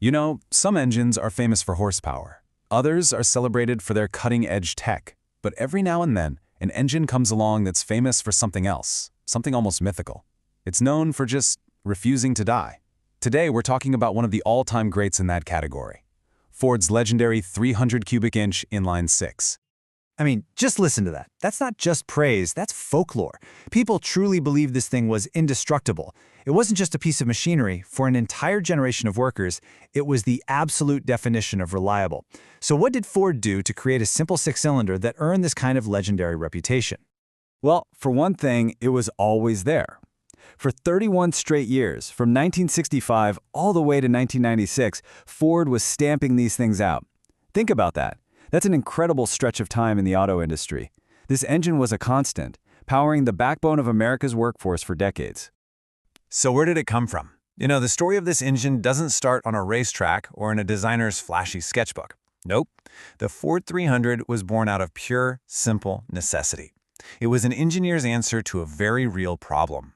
You know, some engines are famous for horsepower. Others are celebrated for their cutting-edge tech. But every now and then, an engine comes along that's famous for something else, something almost mythical. It's known for just refusing to die. Today, we're talking about one of the all-time greats in that category, Ford's legendary 300 cubic inch Inline-Six. I mean, just listen to that. That's not just praise, that's folklore. People truly believed this thing was indestructible. It wasn't just a piece of machinery. For an entire generation of workers, it was the absolute definition of reliable. So what did Ford do to create a simple six-cylinder that earned this kind of legendary reputation? Well, for one thing, it was always there. For 31 straight years, from 1965 all the way to 1996, Ford was stamping these things out. Think about that. That's an incredible stretch of time in the auto industry. This engine was a constant, powering the backbone of America's workforce for decades. So where did it come from? You know, the story of this engine doesn't start on a racetrack or in a designer's flashy sketchbook. Nope. The Ford 300 was born out of pure, simple necessity. It was an engineer's answer to a very real problem.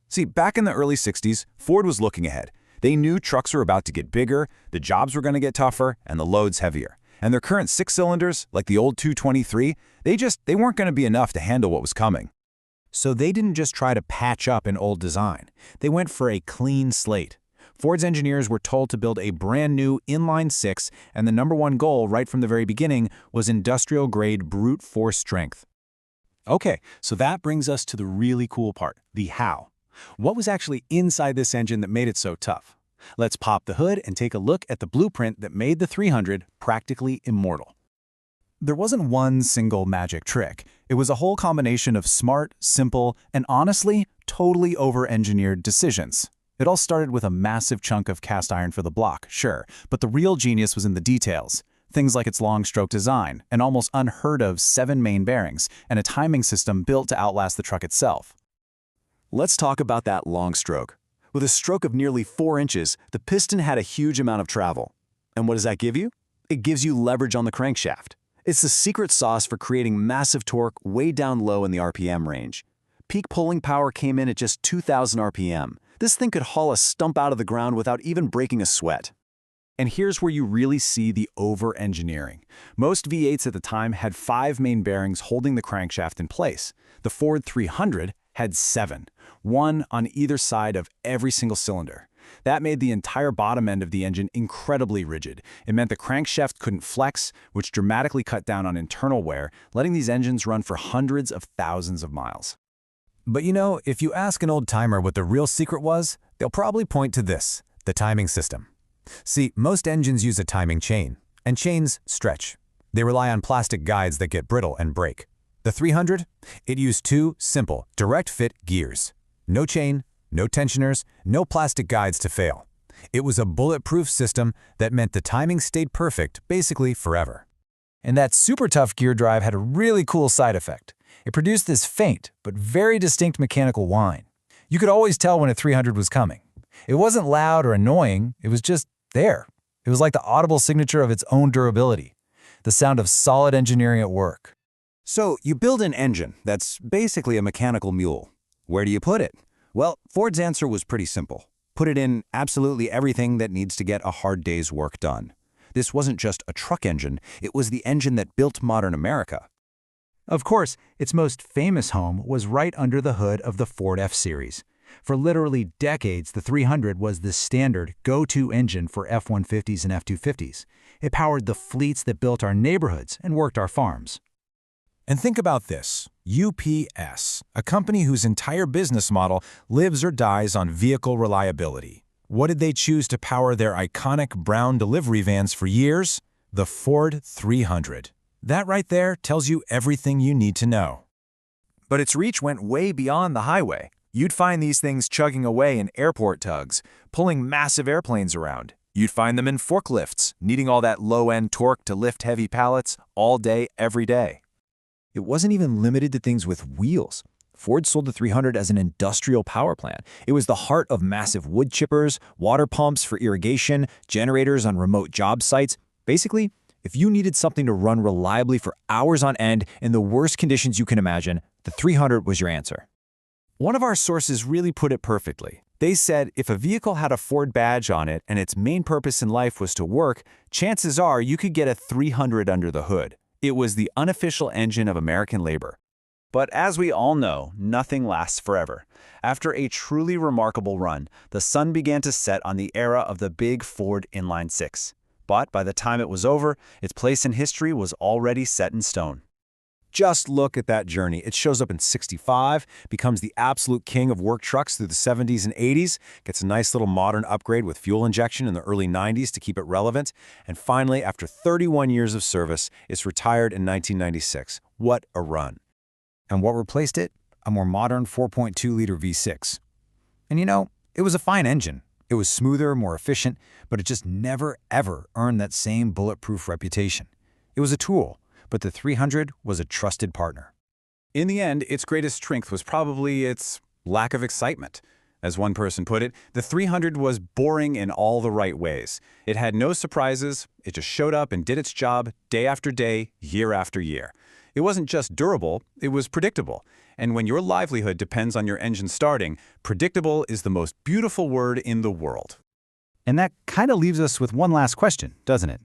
See, back in the early 60s, Ford was looking ahead. They knew trucks were about to get bigger, the jobs were going to get tougher, and the loads heavier. And their current six-cylinders, like the old 223, they weren't going to be enough to handle what was coming. So they didn't just try to patch up an old design. They went for a clean slate. Ford's engineers were told to build a brand new Inline-Six, and the #1 goal right from the very beginning was industrial-grade brute force strength. Okay, so that brings us to the really cool part, the how. What was actually inside this engine that made it so tough? Let's pop the hood and take a look at the blueprint that made the 300 practically immortal. There wasn't one single magic trick. It was a whole combination of smart, simple, and honestly, totally over-engineered decisions. It all started with a massive chunk of cast iron for the block, sure, but the real genius was in the details. Things like its long stroke design, an almost unheard of 7 main bearings, and a timing system built to outlast the truck itself. Let's talk about that long stroke. With a stroke of nearly 4 inches, the piston had a huge amount of travel. And what does that give you? It gives you leverage on the crankshaft. It's the secret sauce for creating massive torque way down low in the RPM range. Peak pulling power came in at just 2,000 RPM. This thing could haul a stump out of the ground without even breaking a sweat. And here's where you really see the over-engineering. Most V8s at the time had 5 main bearings holding the crankshaft in place. The Ford 300 had 7, one on either side of every single cylinder. That made the entire bottom end of the engine incredibly rigid. It meant the crankshaft couldn't flex, which dramatically cut down on internal wear, letting these engines run for hundreds of thousands of miles. But you know, if you ask an old-timer what the real secret was, they'll probably point to this, the timing system. See, most engines use a timing chain, and chains stretch. They rely on plastic guides that get brittle and break. The 300? It used 2 simple, direct-fit gears. No chain, no tensioners, no plastic guides to fail. It was a bulletproof system that meant the timing stayed perfect basically forever. And that super tough gear drive had a really cool side effect. It produced this faint but very distinct mechanical whine. You could always tell when a 300 was coming. It wasn't loud or annoying, it was just there. It was like the audible signature of its own durability, the sound of solid engineering at work. So you build an engine that's basically a mechanical mule. Where do you put it? Well, Ford's answer was pretty simple. Put it in absolutely everything that needs to get a hard day's work done. This wasn't just a truck engine, it was the engine that built modern America. Of course, its most famous home was right under the hood of the Ford F-Series. For literally decades, the 300 was the standard go-to engine for F-150s and F-250s. It powered the fleets that built our neighborhoods and worked our farms. And think about this, UPS, a company whose entire business model lives or dies on vehicle reliability. What did they choose to power their iconic brown delivery vans for years? The Ford 300. That right there tells you everything you need to know. But its reach went way beyond the highway. You'd find these things chugging away in airport tugs, pulling massive airplanes around. You'd find them in forklifts, needing all that low-end torque to lift heavy pallets all day, every day. It wasn't even limited to things with wheels. Ford sold the 300 as an industrial power plant. It was the heart of massive wood chippers, water pumps for irrigation, generators on remote job sites. Basically, if you needed something to run reliably for hours on end in the worst conditions you can imagine, the 300 was your answer. One of our sources really put it perfectly. They said if a vehicle had a Ford badge on it and its main purpose in life was to work, chances are you could get a 300 under the hood. It was the unofficial engine of American labor. But as we all know, nothing lasts forever. After a truly remarkable run, the sun began to set on the era of the big Ford Inline-Six. But by the time it was over, its place in history was already set in stone. Just look at that journey. It shows up in '65, becomes the absolute king of work trucks through the '70s and '80s, gets a nice little modern upgrade with fuel injection in the early '90s to keep it relevant, and finally, after 31 years of service, it's retired in 1996. What a run. And what replaced it? A more modern 4.2-liter V6. And you know, it was a fine engine. It was smoother, more efficient, but it just never, ever earned that same bulletproof reputation. It was a tool, but the 300 was a trusted partner. In the end, its greatest strength was probably its lack of excitement. As one person put it, the 300 was boring in all the right ways. It had no surprises, it just showed up and did its job day after day, year after year. It wasn't just durable, it was predictable. And when your livelihood depends on your engine starting, predictable is the most beautiful word in the world. And that kind of leaves us with one last question, doesn't it?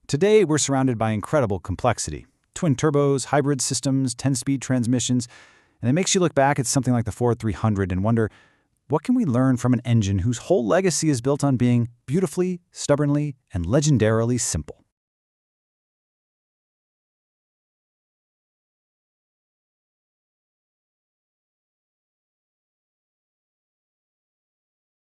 Today, we're surrounded by incredible complexity. Twin turbos, hybrid systems, 10-speed transmissions, and it makes you look back at something like the Ford 300 and wonder, what can we learn from an engine whose whole legacy is built on being beautifully, stubbornly, and legendarily simple?